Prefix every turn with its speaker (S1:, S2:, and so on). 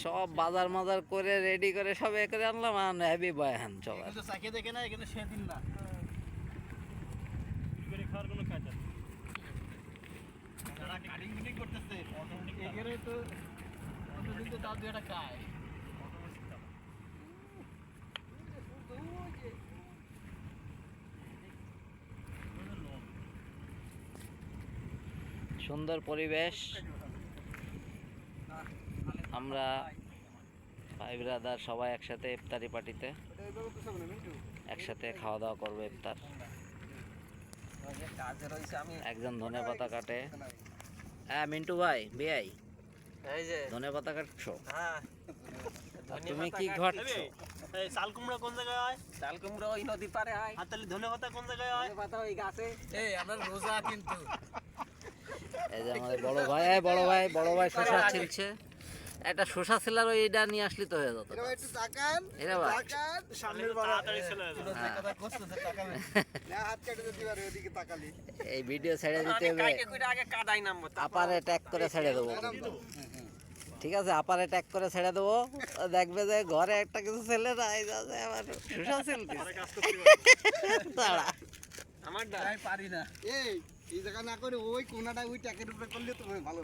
S1: সব বাজার মাজার করে রেডি করে সব এ করে আনলাম আর হেভি বয়ান চল
S2: চাকিয়ে দেখে না কিন্তু সেদিন না খাওয়ার কোনো কাজ আছে যারা কাটিং মিটিং করতেছে এগেরে তো কতদিন তো তার দুইটা খায়
S1: সুন্দর পরিবেশ আমরা ভাই ব্রাদার সবাই একসাথে ইফতারি পার্টিতে একসাথে খাওয়া দাওয়া করবো ইফতার একজন ধনে পাতা কাটে হ্যাঁ মিন্টু ভাই বিআই
S2: এই যে
S1: ধনে পাতা কাটছো
S2: হ্যাঁ
S1: তুমি কি ঘটছো
S2: এই চাল কুমড়া কোন জায়গায় হয় চাল কুমড়া ওই নদীর পারে হয় আর তাহলে ধনে পাতা কোন জায়গায় হয় ধনে পাতা ওই গাছে এই আমরা রোজা কিন্তু
S1: এই যে আমাদের বড় ভাই শসা ছিলছে একটা শসা ছিলার ওইটা নিয়ে আসলি তো হয়ে যেত
S3: একটু তাকান
S1: এরা ভাই
S2: সামনের তাড়াতাড়ি চলে যাবে কথা কষ্ট তাকাবে
S3: না হাত কেটে দিতে পারে ওদিকে তাকালি
S1: এই ভিডিও ছেড়ে দিতে হবে
S2: আগে কাদাই নামবো
S1: আপারে ট্যাগ করে ছেড়ে দেবো ঠিক আছে আপারে ট্যাগ করে ছেড়ে দেবো দেখবে যে ঘরে একটা কিছু ছেলে নাই যাচ্ছে আবার শসা ছিলতে তাড়া
S2: আমার পারি না
S3: এই জায়গা না করে ওই কোনাটা ওই ট্যাকের উপরে করলে তো ভালো